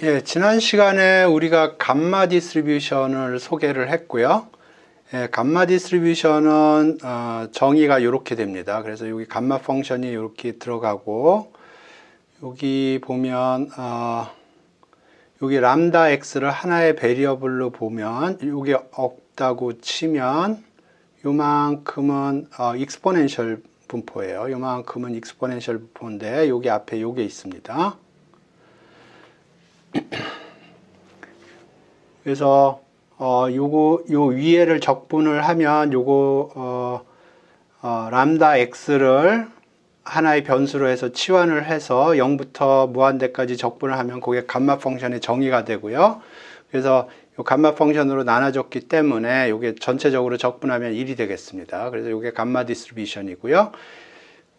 예, 지난 시간에 우리가 감마 디스트리뷰션을 소개를 했고요. 예, 감마 디스트리뷰션은 정의가 이렇게 됩니다. 그래서 여기 감마 펑션이 이렇게 들어가고 여기 보면 여기 람다 x를 하나의 베리어블로 보면 여기 없다고 치면 요만큼은 익스포넨셜 분포예요. 요만큼은 익스포넨셜 분포인데 여기 앞에 요게 있습니다. 그래서 요 위에를 적분을 하면 람다 x를 하나의 변수로 해서 치환을 해서 0부터 무한대까지 적분을 하면 그게 감마 펑션의 정의가 되고요. 그래서 요 감마 펑션으로 나눠졌기 때문에 이게 전체적으로 적분하면 1이 되겠습니다. 그래서 이게 감마 디스트리뷰션이고요.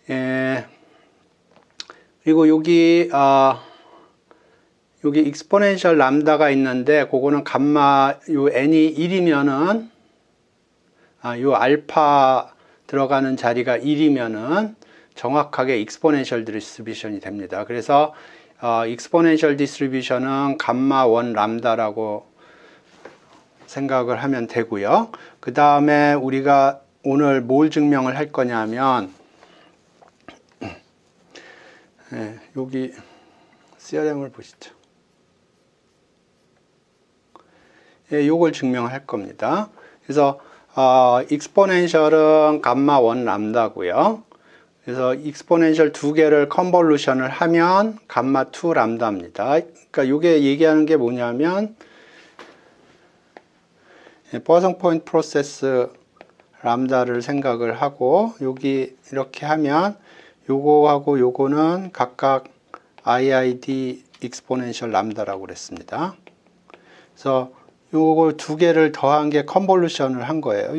예, 그리고 여기 익스포넨셜 람다가 있는데 그거는 감마 요 n이 1이면은 요 알파 들어가는 자리가 1이면은 정확하게 익스포넨셜 디스트리뷰션이 됩니다. 그래서 익스포넨셜 디스트리뷰션은 감마 1 람다라고 생각을 하면 되고요. 그 다음에 우리가 오늘 뭘 증명을 할 거냐면 여기 CRM을 보시죠. 예, 요걸 증명할 겁니다. 그래서 익스포넨셜은 감마 1 람다고요. 그래서 익스포넨셜 두 개를 컨볼루션을 하면 감마 2 람다입니다. 그러니까 요게 얘기하는 게 뭐냐면 포아송 포인트 프로세스 람다를 생각을 하고 여기 이렇게 하면 요거하고 요거는 각각 IID 익스포넨셜 람다라고 그랬습니다. 그래서 요걸 두 개를 더한 게 컨볼루션을 한 거예요.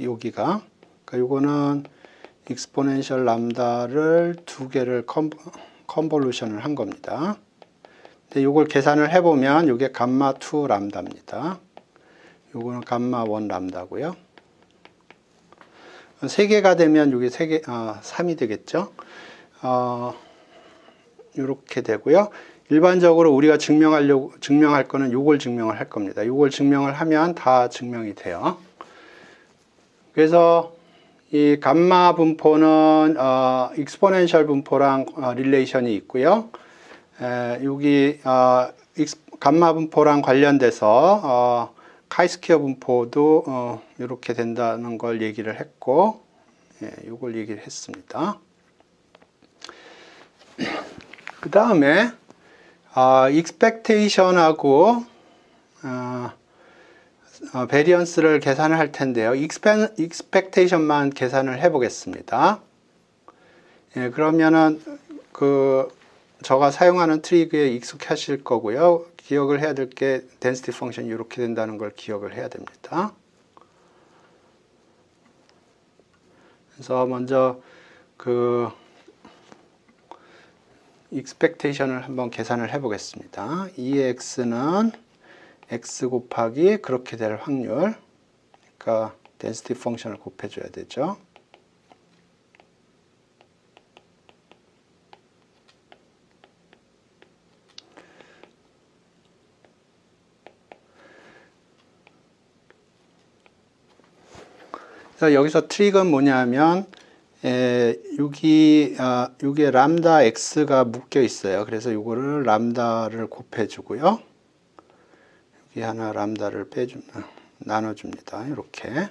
여기가. 그러니까 요거는 익스포넨셜 람다를 두 개를 컨볼루션을 한 겁니다. 근데 요걸 계산을 해보면 요게 감마 2 람다입니다. 요거는 감마 1 람다고요. 세 개가 되면 요게 3이 되겠죠. 요렇게 되고요. 일반적으로 우리가 증명할 거는 요걸 증명을 할 겁니다. 요걸 증명을 하면 다 증명이 돼요. 그래서 이 감마 분포는 익스포넨셜 분포랑 릴레이션이 있고요. 여기 감마 분포랑 관련돼서 카이스퀘어 분포도 이렇게 된다는 걸 얘기를 했고, 요걸 얘기를 했습니다. 그 다음에 익스펙테이션하고 베리언스를 계산을 할 텐데요. 익스펙테이션만 계산을 해 보겠습니다. 예, 그러면은 제가 사용하는 트릭에 익숙하실 거고요. 기억을 해야 될 게 density 펑션이 이렇게 된다는 걸 기억을 해야 됩니다. 그래서 먼저 익스펙테이션을 한번 계산을 해 보겠습니다. 2x는 x 곱하기 그렇게 될 확률, 그러니까 density 펑션을 곱해줘야 되죠. 그래서 여기서 트릭은 뭐냐면 여기에 람다 x가 묶여 있어요. 그래서 이거를 람다를 곱해주고요. 여기 하나 람다를 나눠줍니다. 이렇게.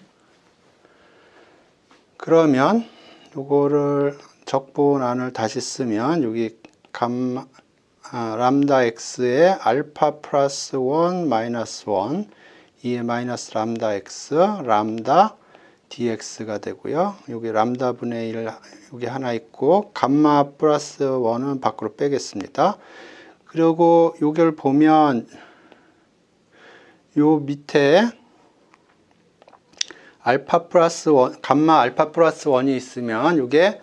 그러면 이거를 적분안을 다시 쓰면 여기 람다 x에 알파 플러스 1 마이너스 1 2의 마이너스 람다 x 람다 dx가 되고요. 여기 람다 분의 1 여기 하나 있고 감마 플러스 1은 밖으로 빼겠습니다. 그리고 요걸 보면 요 밑에 알파 플러스 1, 감마 알파 플러스 1이 있으면 요게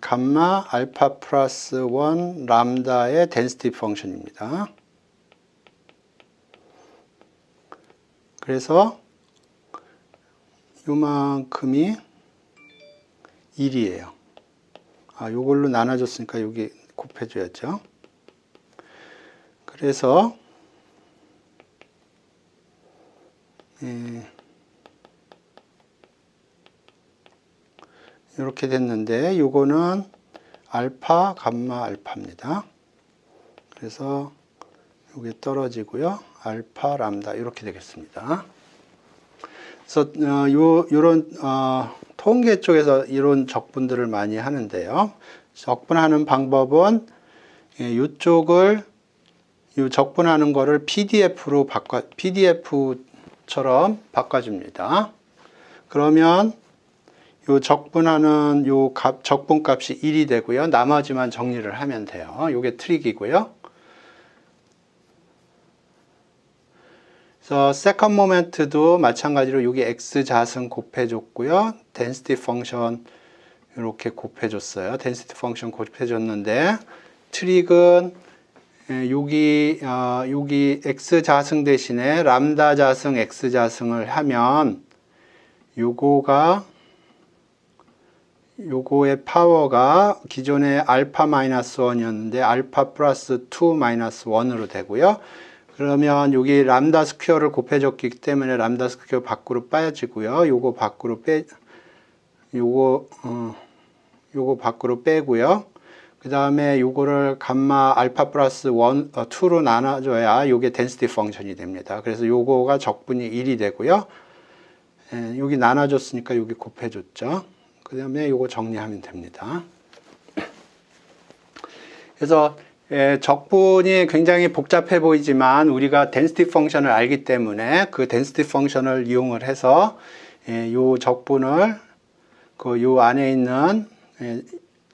감마 알파 플러스 1 람다의 density 펑션입니다. 그래서 요만큼이 1이에요. 요걸로 나눠줬으니까 여기 곱해줘야죠. 그래서 이렇게 됐는데 요거는 알파, 감마, 알파입니다. 그래서 요게 떨어지고요. 알파, 람다 이렇게 되겠습니다. 그래서 요런 통계 쪽에서 이런 적분들을 많이 하는데요. 적분하는 방법은 이쪽을 요 적분하는 거를 PDF처럼 바꿔줍니다. 그러면 요 적분하는 요 적분값이 1이 되고요. 나머지만 정리를 하면 돼요. 요게 트릭이고요. 그래서 세컨드 모멘트도 마찬가지로 여기 x 자승 곱해줬고요. density 펑션 이렇게 곱해줬어요. density 펑션 곱해줬는데 트릭은 여기 x 자승 대신에 람다 자승 x 자승을 하면 요거의 파워가 기존에 알파 마이너스 1이었는데 알파 플러스 2 마이너스 1으로 되고요. 그러면 여기 람다 스퀘어를 곱해줬기 때문에 람다 스퀘어 밖으로 빠지고요. 요거 밖으로 요거 밖으로 빼고요. 그 다음에 요거를 감마 알파 플러스 2로 나눠줘야 요게 덴시티 펑션이 됩니다. 그래서 요거가 적분이 1이 되고요. 여기 나눠줬으니까 여기 곱해줬죠. 그 다음에 요거 정리하면 됩니다. 그래서 적분이 굉장히 복잡해 보이지만 우리가 density 펑션을 알기 때문에 그 density 펑션을 이용을 해서 요 적분을 요 안에 있는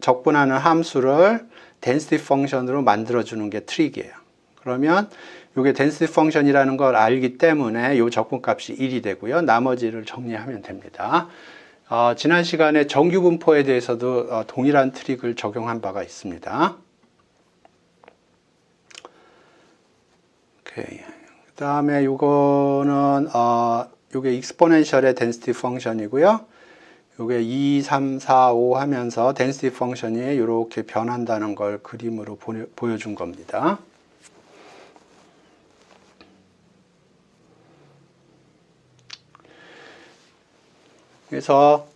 적분하는 함수를 density 펑션으로 만들어 주는 게 트릭이에요. 그러면 요게 density 펑션이라는 걸 알기 때문에 요 적분값이 1이 되고요. 나머지를 정리하면 됩니다. 지난 시간에 정규분포에 대해서도 동일한 트릭을 적용한 바가 있습니다. 그 다음에 요거는 요게 익스포넨셜의 density 펑션이고요. 요게 2, 3, 4, 5 하면서 density 펑션이 이렇게 변한다는 걸 그림으로 보여준 겁니다. 그래서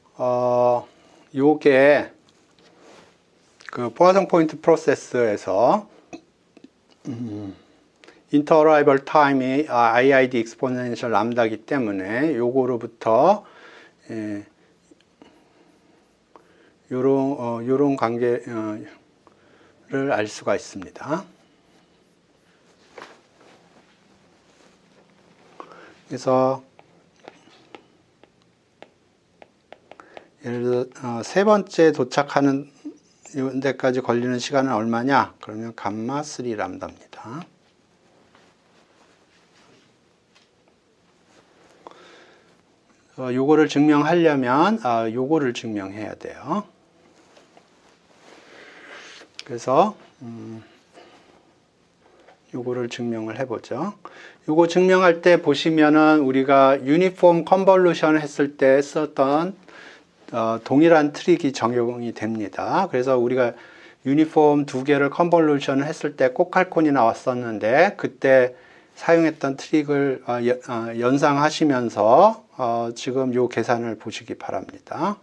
요게 그 포화성 포인트 프로세스에서 인터어라이벌 타임이 IID 익스포넨셜 람다이기 때문에 요거로부터 요런 관계를 알 수가 있습니다. 그래서 예를 들어 세 번째 도착하는 데까지 걸리는 시간은 얼마냐? 그러면 감마 3 람다입니다. 요거를 증명하려면 요거를 증명해야 돼요. 그래서 요거를 증명을 해보죠. 요거 증명할 때 보시면은 우리가 유니폼 컨볼루션 했을 때 썼던 동일한 트릭이 적용이 됩니다. 그래서 우리가 유니폼 두 개를 컨볼루션을 했을 때 코칼콘이 나왔었는데 그때 사용했던 트릭을 연상하시면서 지금 요 계산을 보시기 바랍니다.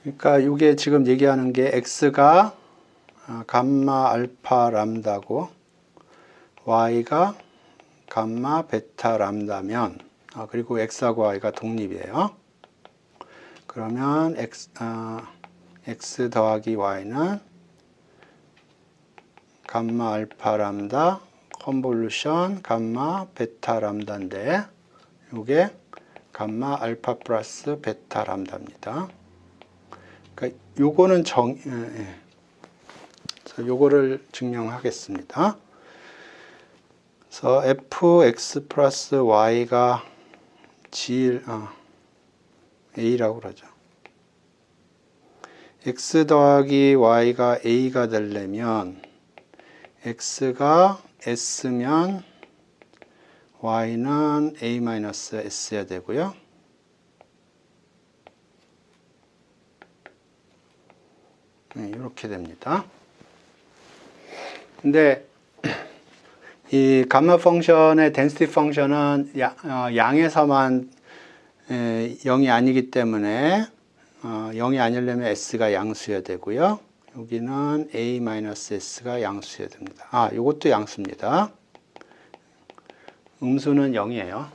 그러니까 이게 지금 얘기하는 게 x가 감마 알파 람다고 y가 감마 베타 람다면 그리고 x하고 y가 독립이에요. 그러면 x 더하기 y는 감마 알파 람다 컨볼루션 감마 베타 람다인데 이게 감마 알파 플러스 베타 람다입니다. 그러니까 요거는 요거를 증명하겠습니다. 그래서 fx 플러스 y가 A라고 그러죠. x 더하기 y가 a가 되려면 x가 s면 y는 a-s야 되고요. 네, 이렇게 됩니다. 근데 이 감마 펑션의 density 펑션은 양에서만 0이 아니기 때문에 0이 아니려면 s가 양수여야 되고요. 여기는 a-s가 양수여야 됩니다. 이것도 양수입니다. 음수는 0이에요.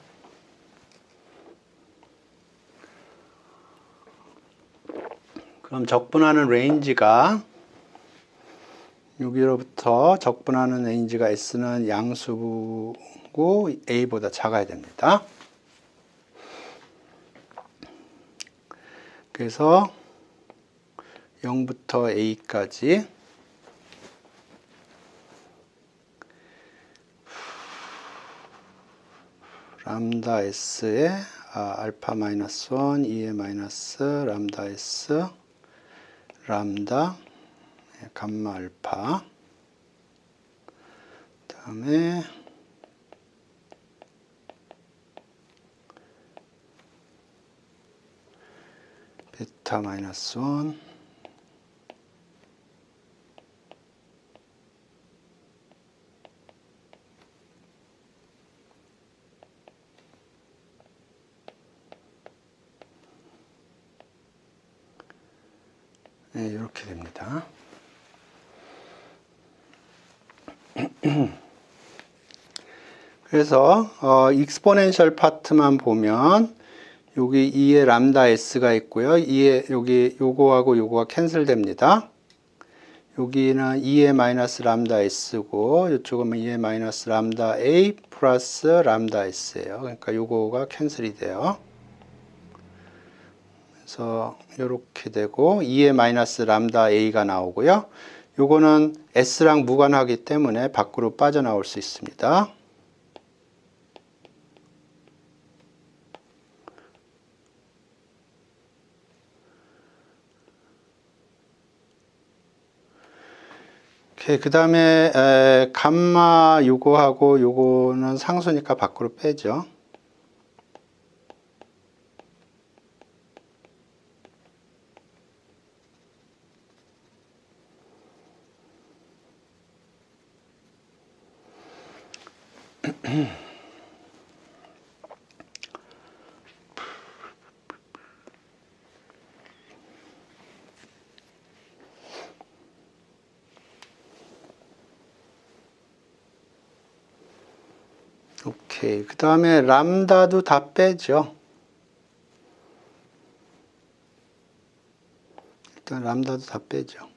그럼 적분하는 레인지가 여기로부터 적분하는 레인지가 s는 양수고 a보다 작아야 됩니다. 그래서 0부터 a까지 람다 s에 알파 마이너스 1, 2의 마이너스 람다 s 람다 감마 알파 그 다음에 베타 마이너스 1 네, 이렇게 됩니다. 그래서 익스포넨셜 파트만 보면 여기 2의 람다 s가 있고요. 2의 여기 요거하고 요거가 캔슬 됩니다. 여기는 2의 마이너스 람다 s고 이쪽은 2의 마이너스 람다 a 플러스 람다 s예요. 그러니까 요거가 캔슬이 돼요. 그래서 이렇게 되고 2의 마이너스 람다 a가 나오고요. 요거는 s랑 무관하기 때문에 밖으로 빠져나올 수 있습니다. 그 다음에 감마 요거하고 요거는 상수니까 밖으로 빼죠. 오케이. 그 다음에 람다도 다 빼죠. 일단 람다도 다 빼죠.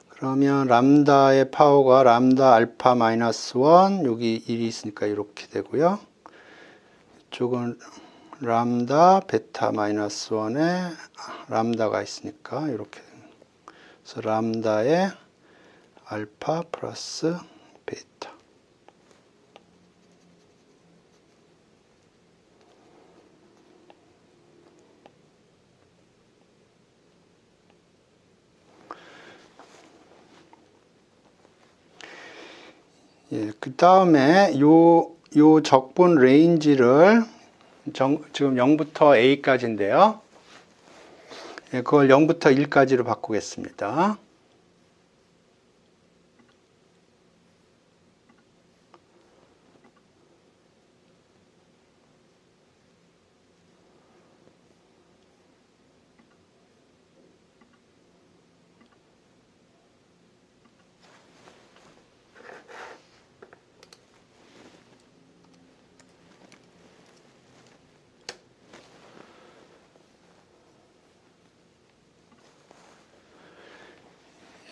그러면 람다의 파워가 람다 알파 마이너스 1, 여기 1이 있으니까 이렇게 되고요. 이쪽은 람다 베타 마이너스 1에 람다가 있으니까 이렇게 됩니다. 그래서 람다의 알파 플러스 베타. 예, 그 다음에 요 적분 레인지를 지금 0부터 a까지인데요. 예, 그걸 0부터 1까지로 바꾸겠습니다.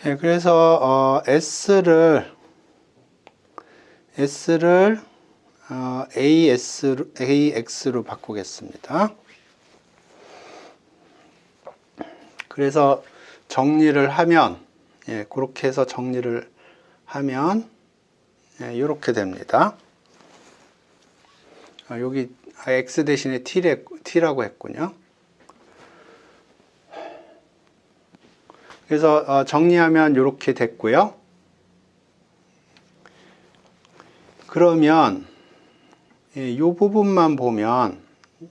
예, 그래서 S를 AX로 바꾸겠습니다. 그래서 정리를 하면 그렇게 해서 정리를 하면 이렇게 됩니다. 여기 X 대신에 T라고 했군요. 그래서 정리하면 이렇게 됐고요. 그러면 이 부분만 보면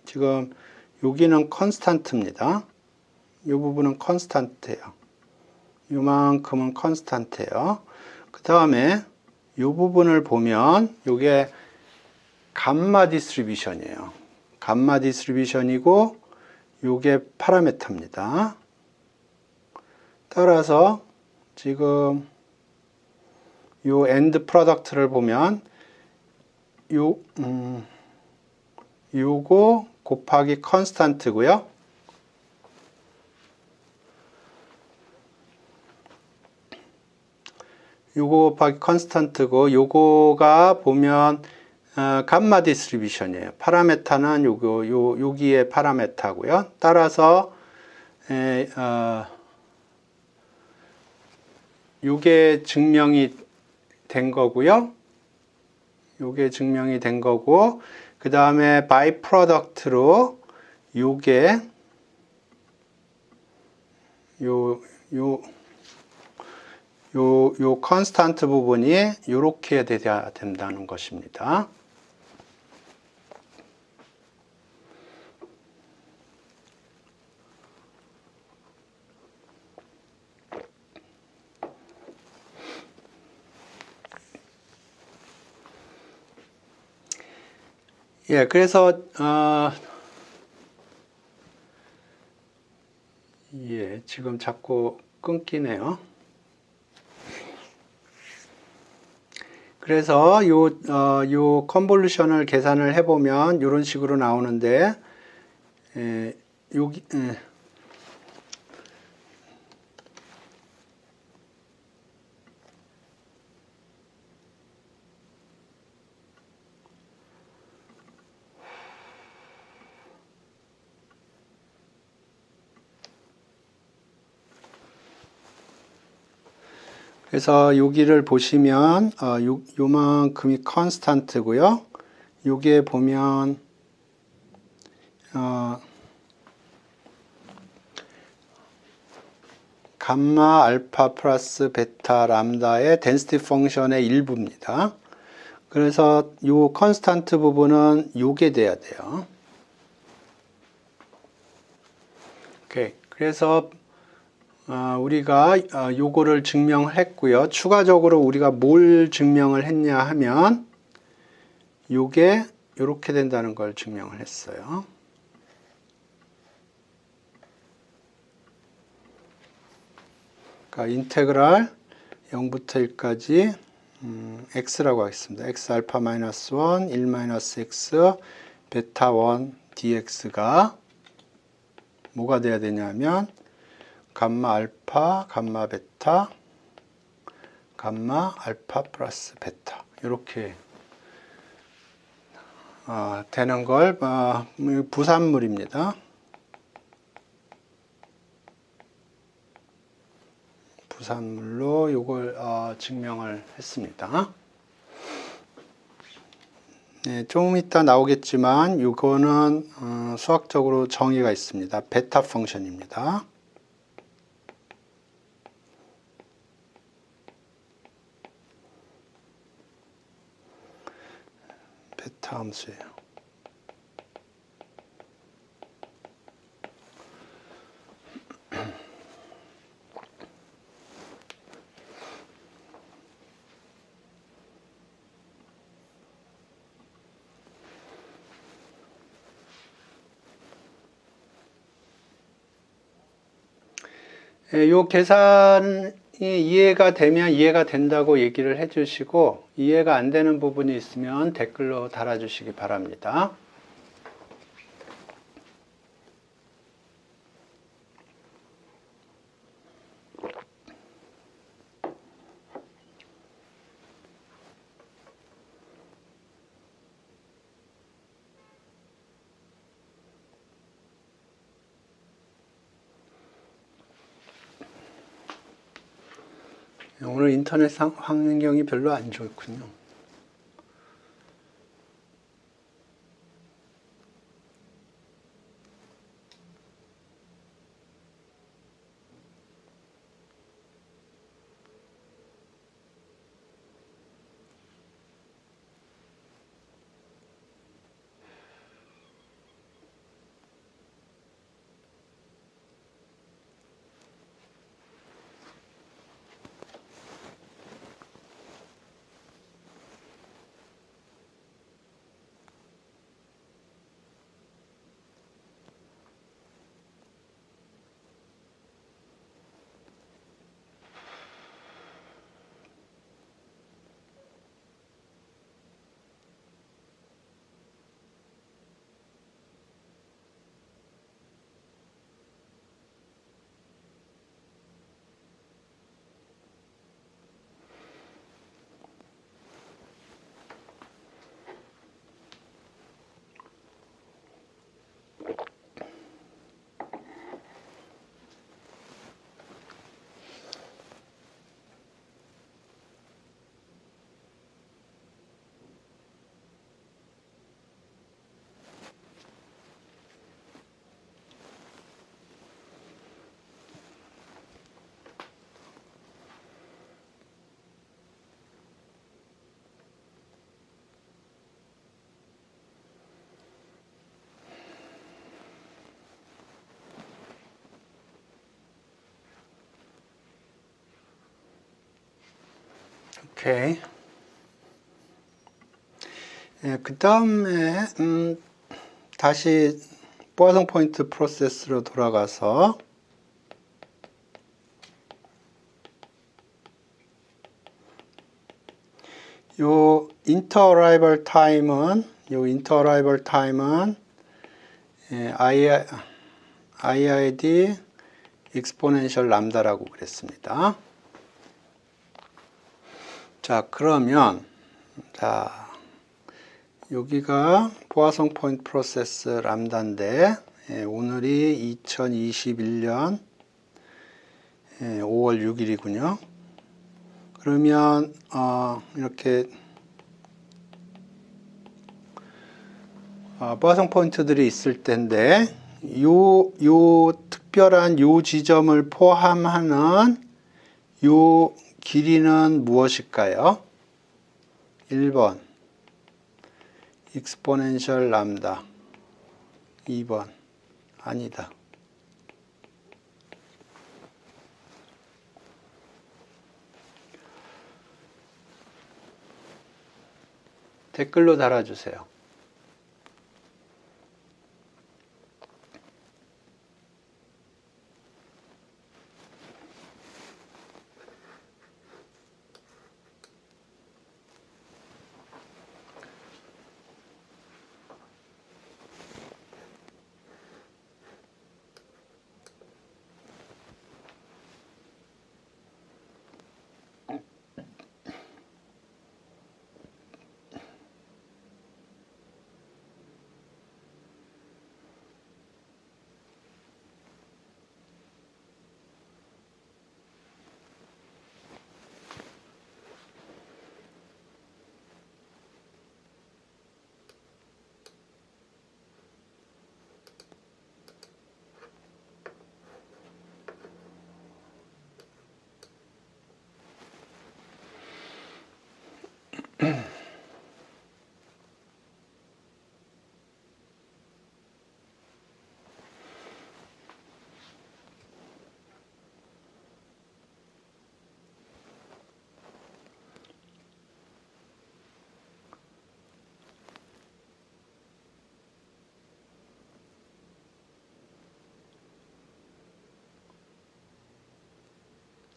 지금 여기는 컨스탄트입니다. 이 부분은 컨스탄트예요. 이만큼은 컨스탄트예요. 그 다음에 이 부분을 보면 이게 감마 디스트리뷰션이에요. 감마 디스트리뷰션이고 이게 파라메터입니다. 따라서 지금 요 엔드 프로덕트를 보면 요거 곱하기 컨스탄트고요. 요거 곱하기 컨스탄트고 요거가 보면 감마 디스트리뷰션이에요. 파라메타는 여기에 파라메타고요. 따라서 요게 증명이 된 거고요. 요게 증명이 된 거고, 그 다음에 바이 프로덕트로 요게 요 컨스탄트 부분이 요렇게 돼야 된다는 것입니다. 예, 그래서 예, 지금 자꾸 끊기네요. 그래서 요 컨볼루션을 계산을 해보면 이런 식으로 나오는데, 여기 그래서 여기를 보시면 요만큼이 컨스탄트고요. 요게 보면 감마 알파 플러스 베타 람다의 덴시티 펑션의 일부입니다. 그래서 요 컨스탄트 부분은 요게 돼야 돼요. 오케이. 그래서 우리가 요거를 증명했고요. 추가적으로 우리가 뭘 증명을 했냐 하면 요게 요렇게 된다는 걸 증명을 했어요. 그러니까 인테그랄 0부터 1까지 x라고 하겠습니다. x 알파 마이너스 1, 1 마이너스 x 베타 1 dx가 뭐가 돼야 되냐면 감마 알파, 감마 베타, 감마 알파 플러스 베타 이렇게 되는 걸 부산물입니다. 부산물로 이걸 증명을 했습니다. 네, 좀 이따 나오겠지만 이거는 수학적으로 정의가 있습니다. 베타 펑션입니다. 베타 함수예요. 요 계산이 이해가 되면 이해가 된다고 얘기를 해주시고 이해가 안 되는 부분이 있으면 댓글로 달아주시기 바랍니다. 오늘 인터넷 환경이 별로 안 좋군요. 오케이. 그 다음에 다시 포화성 포인트 프로세스로 돌아가서 요 인터어라이벌 타임은 IID exponential 람다라고 그랬습니다. 자, 그러면 여기가 포화성 포인트 프로세스 람다인데 오늘이 2021년 5월 6일이군요. 그러면 이렇게 포화성 포인트들이 있을 텐데 요 특별한 요 지점을 포함하는 요 길이는 무엇일까요? 1번 익스포넨셜 람다, 2번 아니다. 댓글로 달아주세요.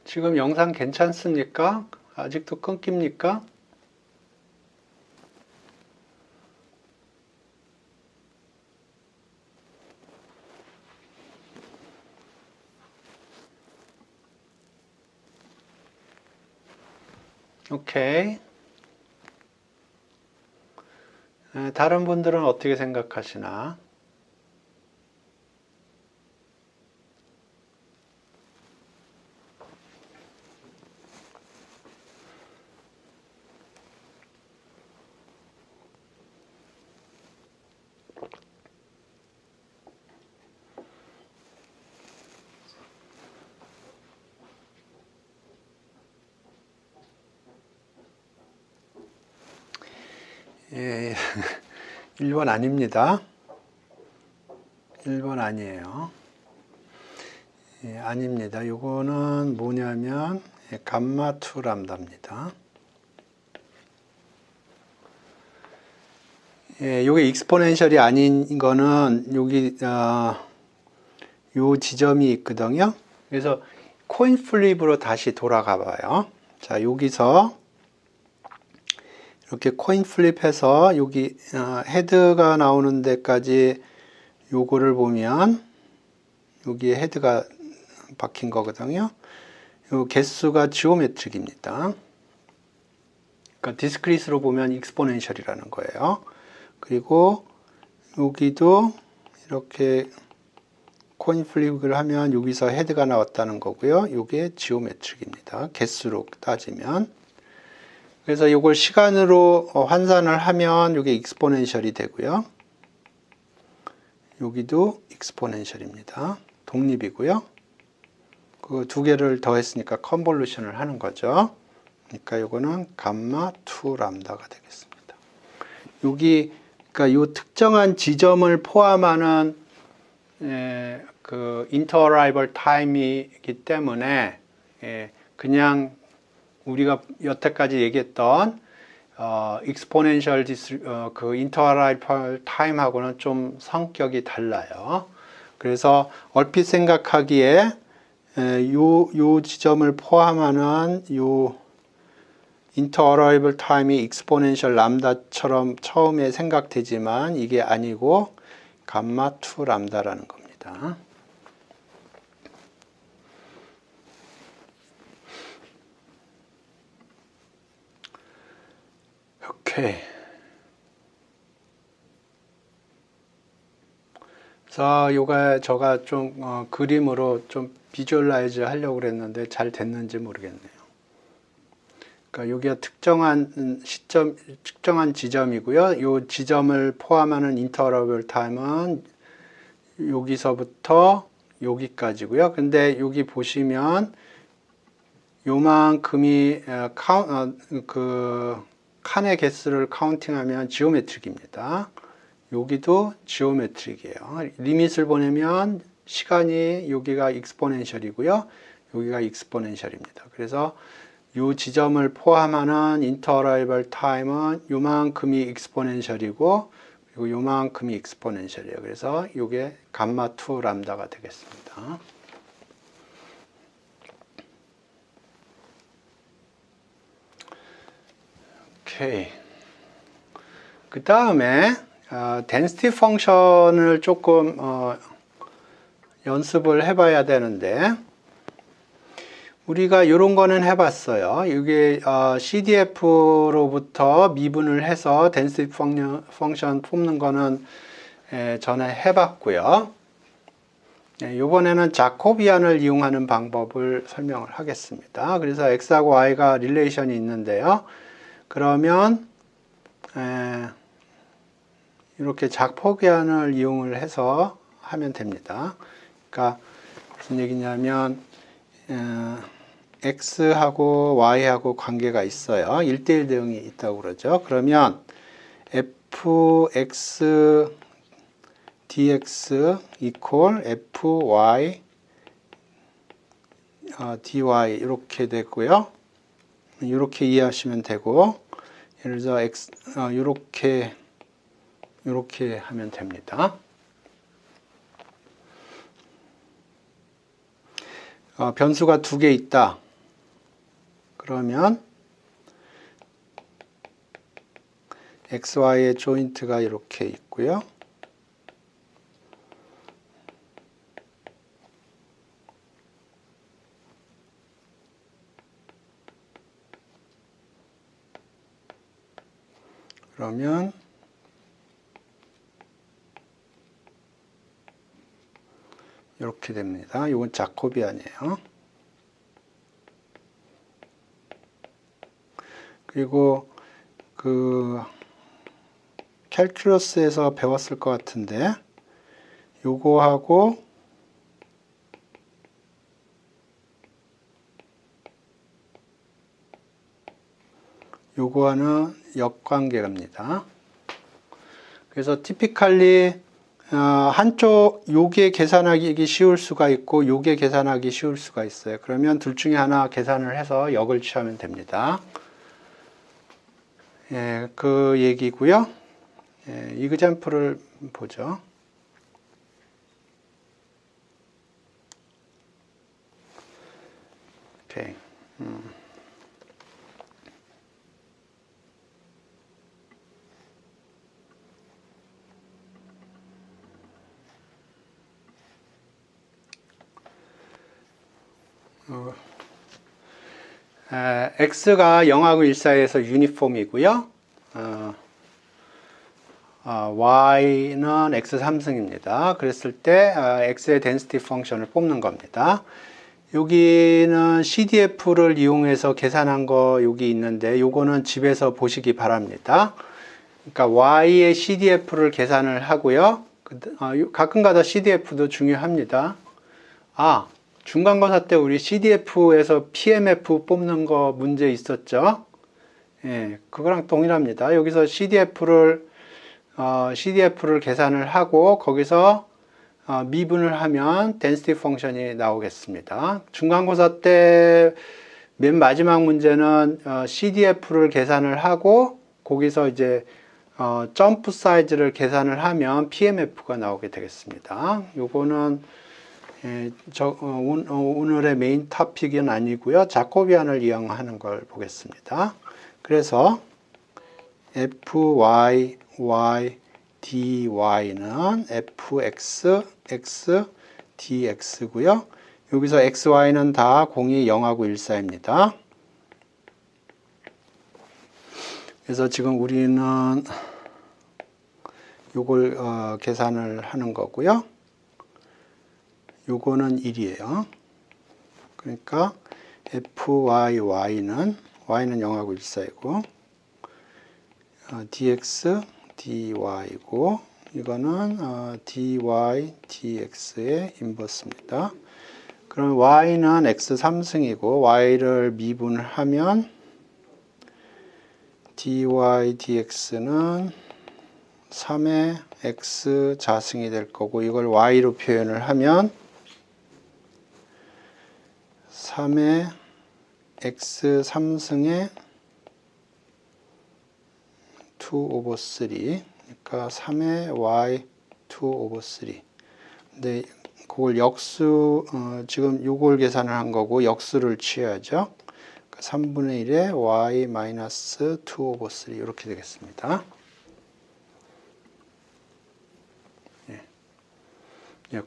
지금 영상 괜찮습니까? 아직도 끊깁니까? 오케이. 다른 분들은 어떻게 생각하시나? 예, 1번 아닙니다. 1번 아니에요. 예, 아닙니다. 요거는 뭐냐면 감마2 람다입니다. 예, 요게 익스포넨셜이 아닌 거는 여기 요 지점이 있거든요. 그래서 코인 플립으로 다시 돌아가 봐요. 자, 여기서 이렇게 코인 플립해서 여기 헤드가 나오는 데까지 요거를 보면 여기에 헤드가 박힌 거거든요. 요 개수가 지오메트릭입니다. 그러니까 디스크리트로 보면 익스포넨셜이라는 거예요. 그리고 여기도 이렇게 코인 플립을 하면 여기서 헤드가 나왔다는 거고요. 이게 지오메트릭입니다. 개수로 따지면. 그래서 이걸 시간으로 환산을 하면 이게 익스포넨셜이 되고요. 여기도 익스포넨셜입니다. 독립이고요. 그 두 개를 더했으니까 컨볼루션을 하는 거죠. 그러니까 이거는 감마2 람다가 되겠습니다. 여기 그러니까 요 특정한 지점을 포함하는 그 인터어라이벌 타임이기 때문에 그냥 우리가 여태까지 얘기했던 exponential 그 interval time하고는 좀 성격이 달라요. 그래서 얼핏 생각하기에 요 지점을 포함하는 요 interval time이 exponential 람다처럼 처음에 생각되지만 이게 아니고 감마 2 람다라는 겁니다. 오케이. 그래서 제가 좀 그림으로 좀 비주얼라이즈 하려고 그랬는데 잘 됐는지 모르겠네요. 그러니까 여기가 특정한 지점이고요. 이 지점을 포함하는 인터럴 타임은 여기서부터 여기까지고요. 근데 여기 보시면 요만큼이 그 칸의 개수를 카운팅하면 지오메트릭입니다. 여기도 지오메트릭이에요. 리밋을 보내면 시간이 여기가 익스포넨셜이고요. 여기가 익스포넨셜입니다. 그래서 이 지점을 포함하는 인터라이벌 타임은 요만큼이 익스포넨셜이고 그리고 요만큼이 익스포넨셜이에요. 그래서 이게 감마 2 람다가 되겠습니다. 오케이. 그 다음에 density 펑션을 조금 연습을 해봐야 되는데 우리가 이런 거는 해봤어요. 이게 CDF로부터 미분을 해서 density 펑션 뽑는 거는 전에 해봤고요. 이번에는 자코비안을 이용하는 방법을 설명을 하겠습니다. 그래서 x하고 y가 릴레이션이 있는데요. 그러면 이렇게 자코비안을 이용을 해서 하면 됩니다. 그러니까 무슨 얘기냐면 x하고 y하고 관계가 있어요. 1대1 대응이 있다고 그러죠. 그러면 fx dx equal fy dy 이렇게 되고요. 이렇게 이해하시면 되고 예를 들어 이렇게 하면 됩니다. 변수가 2개 있다. 그러면 xy의 조인트가 이렇게 있고요. 그러면 이렇게 됩니다. 이건 자코비안이에요. 그리고 그 캘큘러스에서 배웠을 것 같은데 요거하고 요거와는 역관계입니다. 그래서 티피컬리 한쪽 요게 계산하기 쉬울 수가 있고 요게 계산하기 쉬울 수가 있어요. 그러면 둘 중에 하나 계산을 해서 역을 취하면 됩니다. 그 얘기고요. 이그젬플을 보죠. 오케이. x가 0하고 1 사이에서 유니폼이고요. y는 x 3승입니다. 그랬을 때 x의 density 펑션을 뽑는 겁니다. 여기는 CDF를 이용해서 계산한 거 여기 있는데 요거는 집에서 보시기 바랍니다. 그러니까 y의 CDF를 계산을 하고요. 가끔가다 CDF도 중요합니다. 중간고사 때 우리 CDF에서 PMF 뽑는 거 문제 있었죠? 그거랑 동일합니다. 여기서 CDF를 계산을 하고 거기서 미분을 하면 density 펑션이 나오겠습니다. 중간고사 때 맨 마지막 문제는 CDF를 계산을 하고 거기서 이제 점프 사이즈를 계산을 하면 PMF가 나오게 되겠습니다. 요거는 오늘의 메인 토픽은 아니고요. 자코비안을 이용하는 걸 보겠습니다. 그래서 FY, Y, DY는 FX, X, DX고요. 여기서 XY는 다 공이 0하고 1 사이입니다. 그래서 지금 우리는 요걸 계산을 하는 거고요. 요거는 1이에요. 그러니까 FYY는 Y는 0하고 1 사이고 DX, DY고 이거는 DY, DX의 인버스입니다. 그럼 Y는 X 3승이고 Y를 미분하면 dy dx는 3의 x 자승이 될 거고 이걸 y로 표현을 하면 3의 x 3승의 2 over 3 그러니까 3의 y 2 over 3 근데 그걸 역수 지금 요걸 계산을 한 거고 역수를 취해야죠. 3분의 1에 y 마이너스 2 over 3 이렇게 되겠습니다.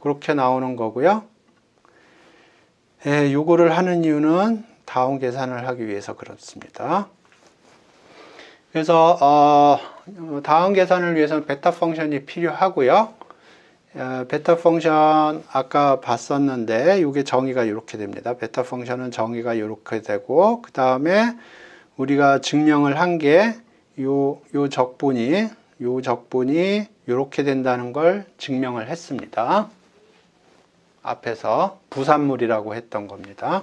그렇게 나오는 거고요. 요거를 하는 이유는 다운 계산을 하기 위해서 그렇습니다. 그래서 다운 계산을 위해서는 베타 펑션이 필요하고요. 베타 펑션 아까 봤었는데 이게 정의가 이렇게 됩니다. 베타 펑션은 정의가 이렇게 되고 그 다음에 우리가 증명을 한 게 요 적분이 이렇게 된다는 걸 증명을 했습니다. 앞에서 부산물이라고 했던 겁니다.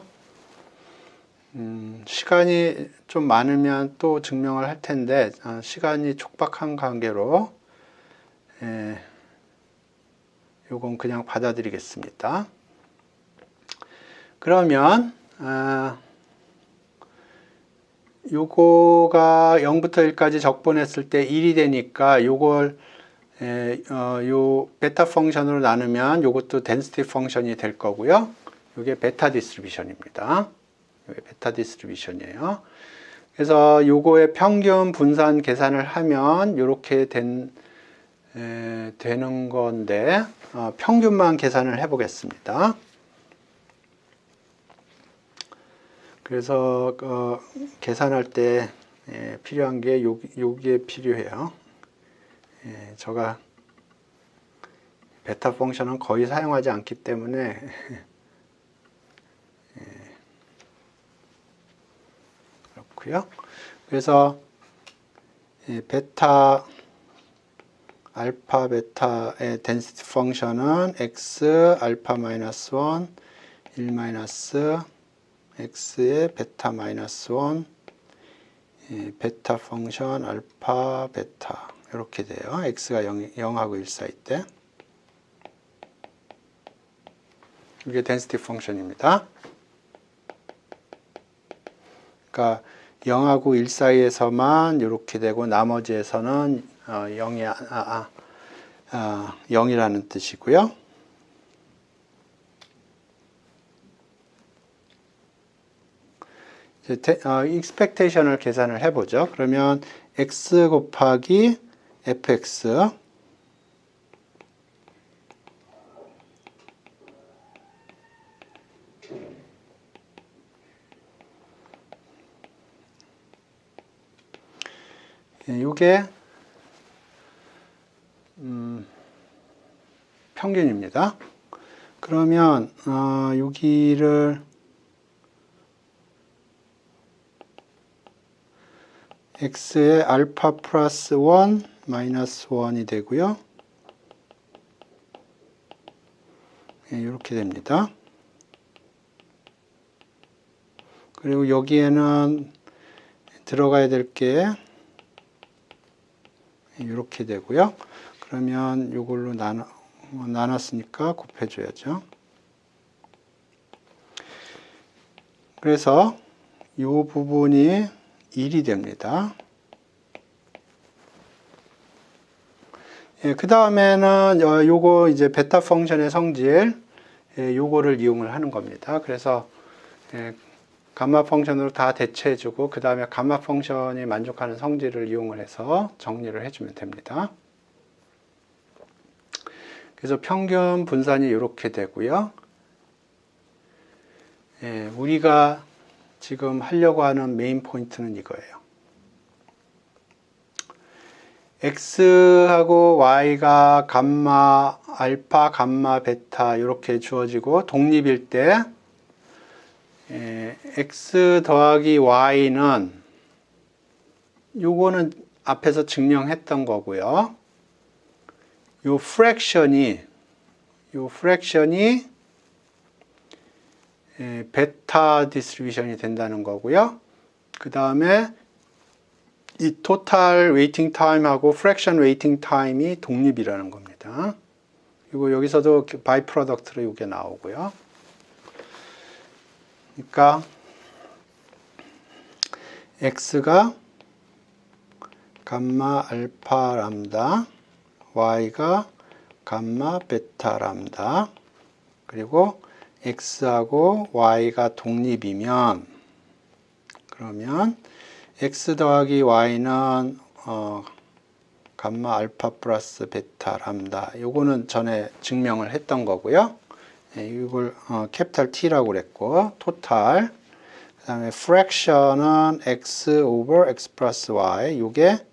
시간이 좀 많으면 또 증명을 할 텐데 시간이 촉박한 관계로 요건 그냥 받아들이겠습니다. 그러면 요거가 0부터 1까지 적분했을 때 1이 되니까 요걸 요 베타 펑션으로 나누면 요것도 덴시티 펑션이 될 거고요. 요게 베타 디스트리뷰션입니다. 요게 베타 디스트리뷰션이에요. 그래서 요거의 평균 분산 계산을 하면 요렇게 되는 건데 평균만 계산을 해 보겠습니다. 그래서 계산할 때 필요한 게 여기에 필요해요. 제가 베타 펑션은 거의 사용하지 않기 때문에 그렇고요. 그래서 베타 알파 베타의 덴시티 펑션은 x 알파 마이너스 1, 1 마이너스 x의 베타 마이너스 1, 베타 펑션 알파 베타 이렇게 돼요. x가 0하고 1 사이 때 이게 덴시티 펑션입니다. 그러니까 0하고 1 사이에서만 이렇게 되고 나머지에서는 0이라는 뜻이고요. 이제 익스펙테이션을 계산을 해보죠. 그러면 x 곱하기 fx 이게 평균입니다. 그러면 여기를 x의 알파 플러스 1 마이너스 1이 되고요. 이렇게 됩니다. 그리고 여기에는 들어가야 될 게 이렇게 되고요. 그러면 이걸로 나눴으니까 곱해줘야죠. 그래서 이 부분이 1이 됩니다. 예, 그 다음에는 요거 이제 베타 펑션의 성질, 예, 요거를 이용을 하는 겁니다. 그래서 예, 감마 펑션으로 다 대체해주고 그 다음에 감마 펑션이 만족하는 성질을 이용을 해서 정리를 해주면 됩니다. 그래서 평균 분산이 이렇게 되고요. 예, 우리가 지금 하려고 하는 메인 포인트는 이거예요. X하고 Y가 감마 알파, 감마, 베타 이렇게 주어지고 독립일 때 X 더하기 Y는 요거는 앞에서 증명했던 거고요. 요 프랙션이 베타 디스트리뷰션이 된다는 거고요. 그 다음에 이 토탈 웨이팅 타임하고 프랙션 웨이팅 타임이 독립이라는 겁니다. 그리고 여기서도 바이 프로덕트로 이게 나오고요. 그러니까 X가 감마 알파 람다, Y가 감마 베타 람다, 그리고 X하고 Y가 독립이면 그러면 X 더하기 Y는 감마 알파 플러스 베타 람다. 요거는 전에 증명을 했던 거고요. 예, 이걸 캐피탈 T라고 그랬고 토탈. 그 다음에 프랙션은 X over X 플러스 Y. 요게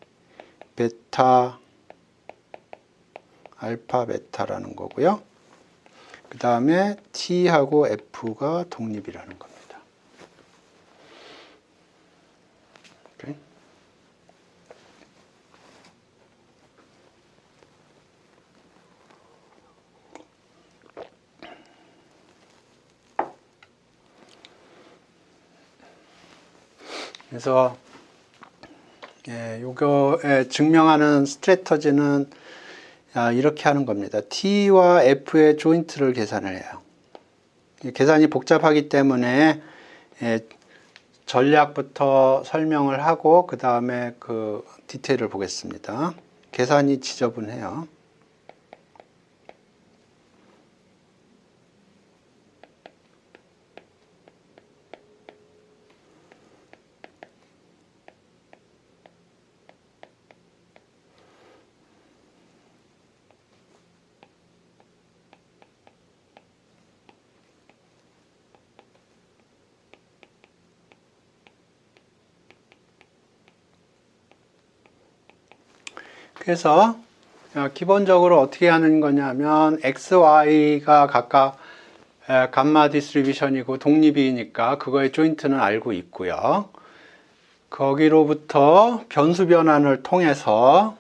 베타 알파 베타라는 거고요. 그 다음에 T하고 F가 독립이라는 겁니다. 그래서 요거에 증명하는 스트래터지는 이렇게 하는 겁니다. T와 F의 조인트를 계산을 해요. 계산이 복잡하기 때문에 전략부터 설명을 하고 그 다음에 그 디테일을 보겠습니다. 계산이 지저분해요. 그래서 기본적으로 어떻게 하는 거냐면 X, Y가 각각 감마 디스트리뷰션이고 독립이니까 그거의 조인트는 알고 있고요. 거기로부터 변수 변환을 통해서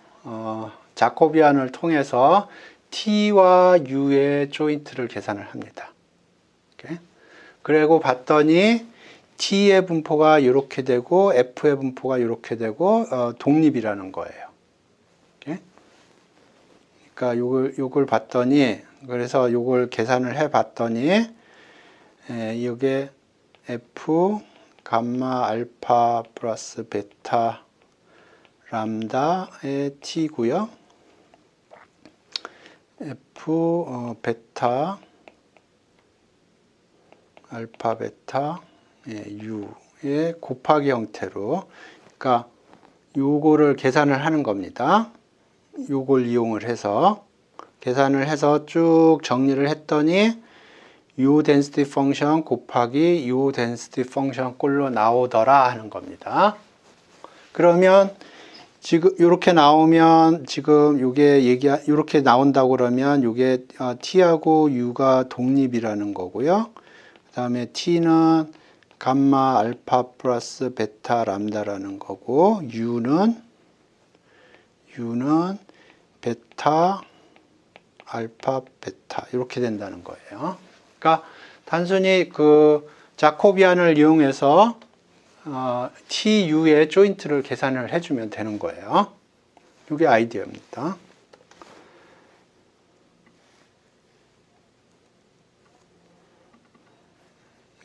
자코비안을 통해서 T와 U의 조인트를 계산을 합니다. 이렇게. 그리고 봤더니 T의 분포가 이렇게 되고 F의 분포가 이렇게 되고 독립이라는 거예요. 그러니까 요걸 봤더니 그래서 요걸 계산을 해 봤더니 이게 F 감마 알파 플러스 베타 람다의 T고요. F 베타 알파 베타 U의 곱하기 형태로 그러니까 요거를 계산을 하는 겁니다. 요걸 이용을 해서 계산을 해서 쭉 정리를 했더니 U density function 곱하기 U density function 꼴로 나오더라 하는 겁니다. 그러면 지금 이렇게 나오면 지금 요게 이렇게 나온다고 그러면 요게 T하고 U가 독립이라는 거고요. 그 다음에 T는 감마 알파 플러스 베타 람다라는 거고 U는 베타 알파 베타 이렇게 된다는 거예요. 그러니까 단순히 그 자코비안을 이용해서 TU의 조인트를 계산을 해주면 되는 거예요. 이게 아이디어입니다.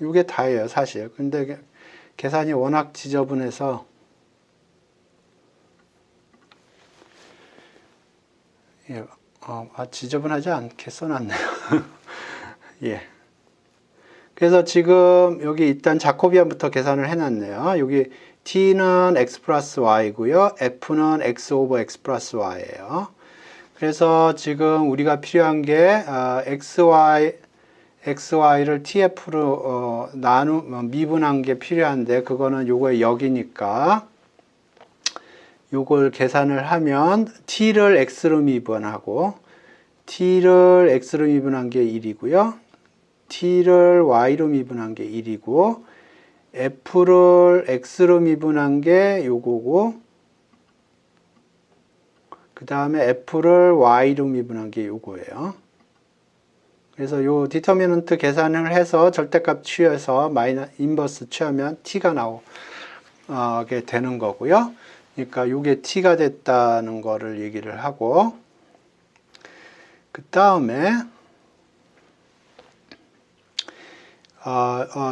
이게 다예요, 사실. 근데 계산이 워낙 지저분해서 예, 지저분하지 않게 써놨네요. 예. 그래서 지금 여기 일단 자코비안부터 계산을 해놨네요. 여기 t는 x 플러스 y고요. f는 x 오버 x 플러스 y예요. 그래서 지금 우리가 필요한 게 xy를 tf로 미분한 게 필요한데 그거는 요거의 역이니까 요걸 계산을 하면 t를 x로 미분하고 t를 x로 미분한 게 1이고요. t를 y로 미분한 게 1이고 f를 x로 미분한 게 요거고 그 다음에 f를 y로 미분한 게 요거예요. 그래서 요 디터미넌트 계산을 해서 절대값 취해서 인버스 취하면 t가 나오게 되는 거고요. 그러니까 요게 t가 됐다는 거를 얘기를 하고 그 다음에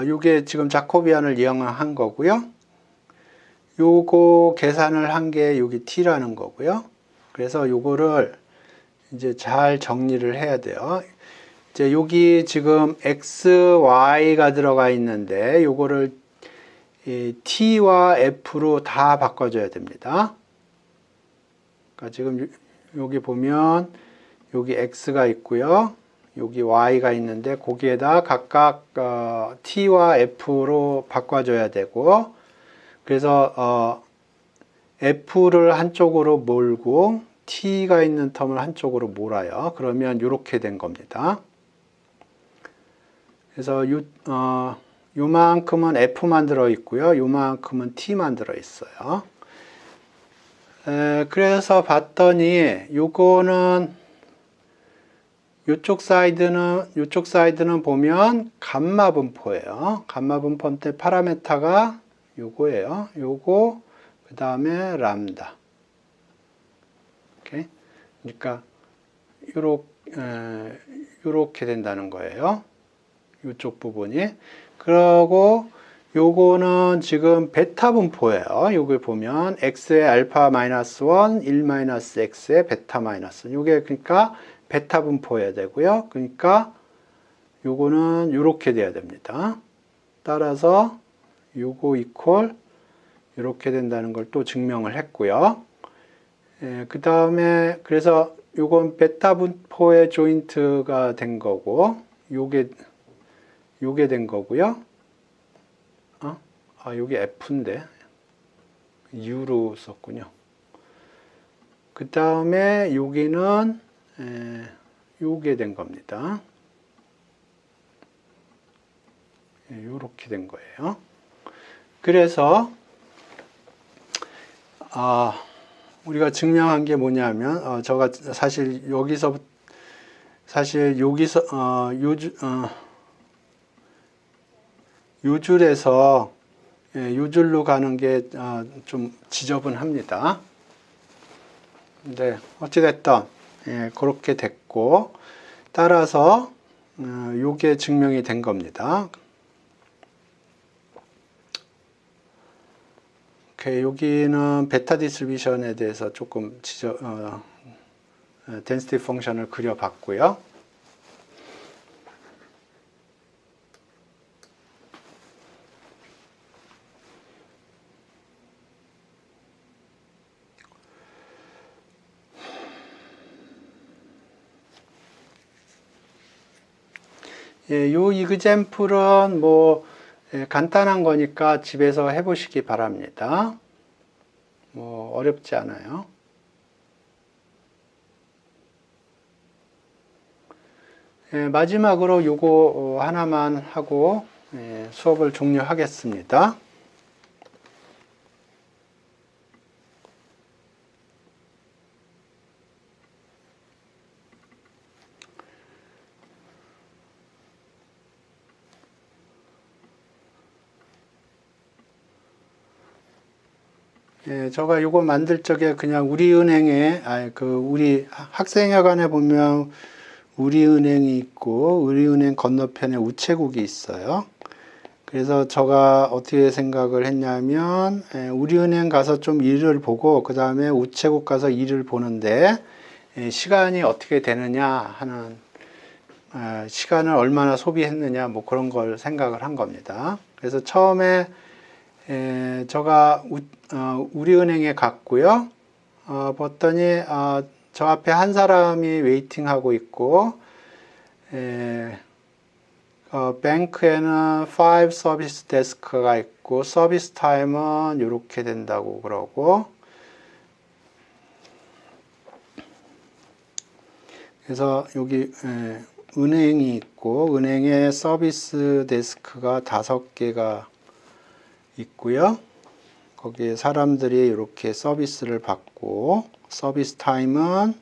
요게 지금 자코비안을 이용한 거고요. 요거 계산을 한 게 여기 t라는 거고요. 그래서 요거를 이제 잘 정리를 해야 돼요. 이제 여기 지금 x, y가 들어가 있는데 요거를 t와 f로 다 바꿔줘야 됩니다. 그러니까 지금 여기 보면 여기 x가 있고요. 여기 y가 있는데 거기에다 각각 t와 f로 바꿔줘야 되고 그래서 f를 한쪽으로 몰고 t가 있는 텀을 한쪽으로 몰아요. 그러면 이렇게 된 겁니다. 그래서 요만큼은 f만 들어있고요. 요만큼은 t만 들어있어요. 그래서 봤더니 요거는 요쪽 사이드는 보면 감마 분포예요. 감마 분포 때 파라메타가 요거예요. 요거 그 다음에 람다. 오케이. 그러니까 요렇게 된다는 거예요. 요쪽 부분이. 그리고 요거는 지금 베타 분포예요. 요걸 보면 x의 알파 마이너스 1, 1 마이너스 x의 베타 마이너스 1. 요게 그러니까 베타 분포여야 되고요. 그러니까 요거는 요렇게 돼야 됩니다. 따라서 요거 이퀄 요렇게 된다는 걸 또 증명을 했고요. 그 다음에 그래서 요건 베타 분포의 조인트가 된 거고 요게 된 거고요. 요게 F인데 U로 썼군요. 그 다음에 여기는 요게 된 겁니다. 요렇게 된 거예요. 그래서 우리가 증명한 게 뭐냐면 제가 사실 여기서 요 줄에서 요 줄로 가는 게 좀 지저분합니다. 근데 어찌됐든 그렇게 됐고 따라서 요게 증명이 된 겁니다. 오케이, 여기는 베타 디스트리뷰션에 대해서 조금 덴시티 펑션을 그려봤고요. 요 이그젬플은 뭐 간단한 거니까 집에서 해보시기 바랍니다. 뭐 어렵지 않아요. 마지막으로 요거 하나만 하고 수업을 종료하겠습니다. 제가 요거 만들 적에 그냥 우리은행에 우리 학생회관에 보면 우리은행이 있고 우리은행 건너편에 우체국이 있어요. 그래서 제가 어떻게 생각을 했냐면 우리은행 가서 좀 일을 보고 그 다음에 우체국 가서 일을 보는데 시간이 어떻게 되느냐 하는 시간을 얼마나 소비했느냐 뭐 그런 걸 생각을 한 겁니다. 그래서 처음에 제가 우리은행에 갔고요. 봤더니 저 앞에 한 사람이 웨이팅하고 있고 뱅크에는 5 서비스 데스크가 있고 서비스 타임은 이렇게 된다고 그러고 그래서 여기 은행이 있고 은행에 서비스 데스크가 5개가 있고요. 거기에 사람들이 이렇게 서비스를 받고 서비스 타임은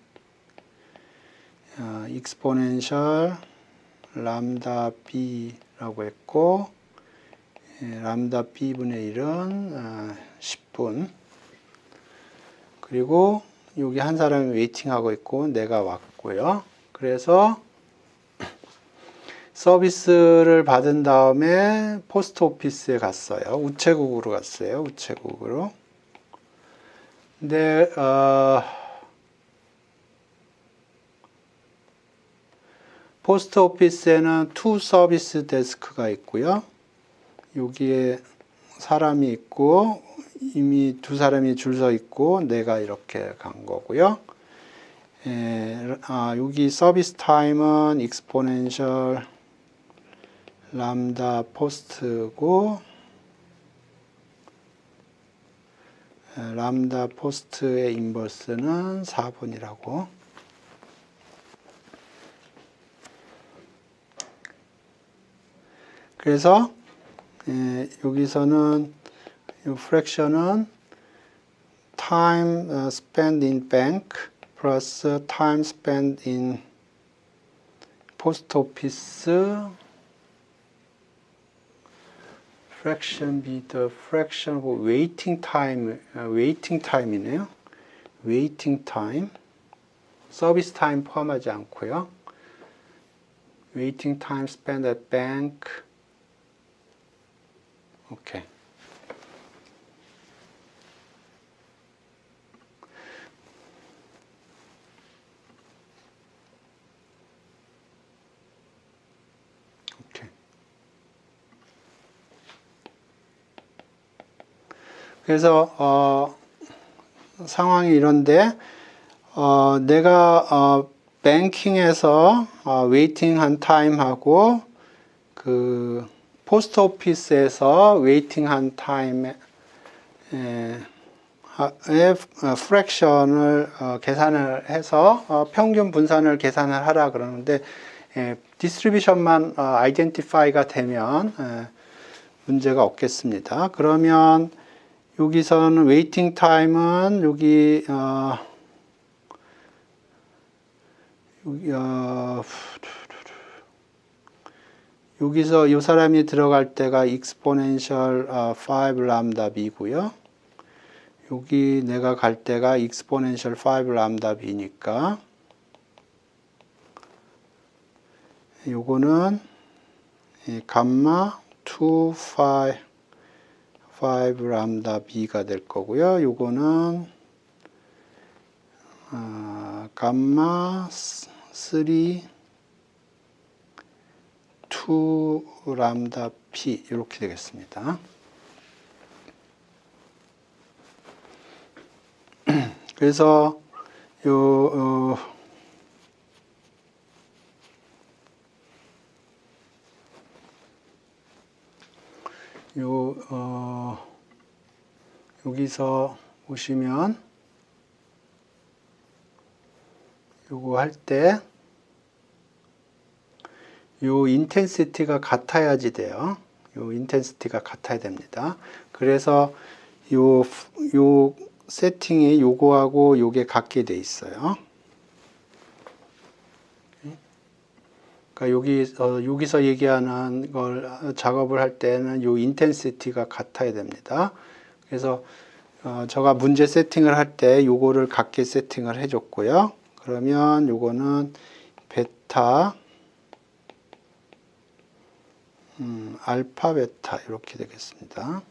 익스포넨셜 람다 b라고 했고 람다 b분의 1은 10분 그리고 여기 한 사람이 웨이팅하고 있고 내가 왔고요. 그래서 서비스를 받은 다음에 포스트 오피스에 갔어요. 우체국으로 갔어요. 우체국으로. 근데 포스트 오피스에는 2 서비스 데스크가 있고요. 여기에 사람이 있고 이미 2사람이 줄 서 있고 내가 이렇게 간 거고요. 여기 서비스 타임은 익스포넨셜 람다 포스트고 람다 포스트의 인버스는 4분이라고. 그래서 여기서는 이 프랙션은 time spent in bank plus time spent in post office fraction be the fraction of waiting time이네요. waiting time 서비스 타임 포함하지 않고요. waiting time spent at bank 오케이. 그래서 상황이 이런데 내가 뱅킹에서 웨이팅한 타임하고 그 포스트 오피스에서 웨이팅한 타임에 프랙션을 계산을 해서 평균 분산을 계산을 하라 그러는데 디스트리뷰션만 아이덴티파이가 되면 문제가 없겠습니다. 그러면 여기서는 웨이팅 타임은 여기서 이 사람이 들어갈 때가 익스포넨셜 5 람다 b고요. 여기 내가 갈 때가 익스포넨셜 5 람다 b니까 요거는 감마 2 5 람다 b가 될 거고요. 요거는 감마 3 2 람다 p 이렇게 되겠습니다. 그래서 여기서 보시면 요거 할 때 요 인텐시티가 같아야지 돼요. 요 인텐시티가 같아야 됩니다. 그래서 요 세팅이 요거하고 요게 같게 돼 있어요. 그러니까 여기서 얘기하는 걸 작업을 할 때는 요 인텐시티가 같아야 됩니다. 그래서 제가 문제 세팅을 할 때 요거를 같게 세팅을 해줬고요. 그러면 요거는 베타 알파, 베타 이렇게 되겠습니다.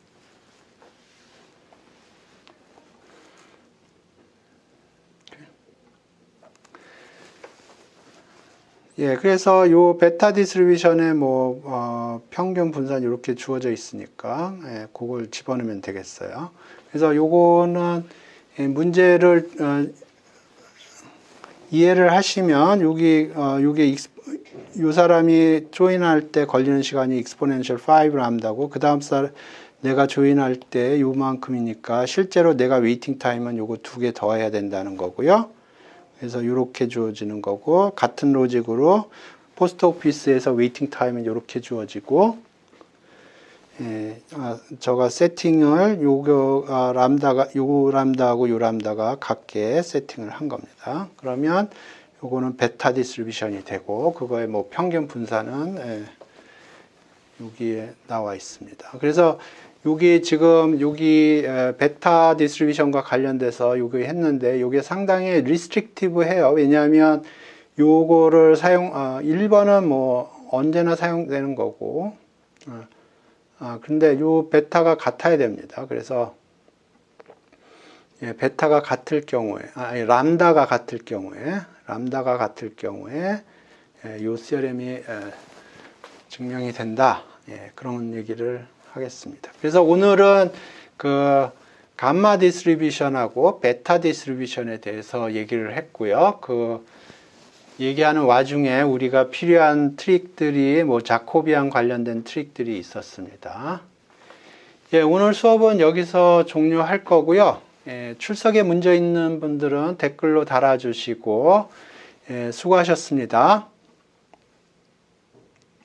예, 그래서 요 베타 디스트리뷰션에 평균 분산 이렇게 주어져 있으니까, 예, 그걸 집어넣으면 되겠어요. 그래서 요거는 문제를 이해를 하시면 요게 요 사람이 조인할 때 걸리는 시간이 exponential 5 람다고, 그 다음 내가 조인할 때 요만큼이니까 실제로 내가 웨이팅 타임은 요거 2개 더해야 된다는 거고요. 그래서 이렇게 주어지는 거고, 같은 로직으로 포스트 오피스에서 웨이팅 타임은 이렇게 주어지고, 예, 저가 세팅을 요 람다하고 요 람다가 같게 세팅을 한 겁니다. 그러면 요거는 베타 디스트리뷰션이 되고, 그거의 평균 분산은, 예, 여기에 나와 있습니다. 그래서 여기 지금 베타 디스트리뷰션과 관련돼서 여기 했는데, 요게 상당히 리스트릭티브 해요. 왜냐하면 요거를 1번은 언제나 사용되는 거고, 근데 요 베타가 같아야 됩니다. 그래서 예, 베타가 같을 경우에, 람다가 같을 경우에 예, 요 시어렘이 증명이 된다. 예, 그런 얘기를 하겠습니다. 그래서 오늘은 그 감마 디스트리뷰션하고 베타 디스트리뷰션에 대해서 얘기를 했고요. 그 얘기하는 와중에 우리가 필요한 트릭들이 자코비안 관련된 트릭들이 있었습니다. 예, 오늘 수업은 여기서 종료할 거고요. 예, 출석에 문제 있는 분들은 댓글로 달아주시고, 예, 수고하셨습니다.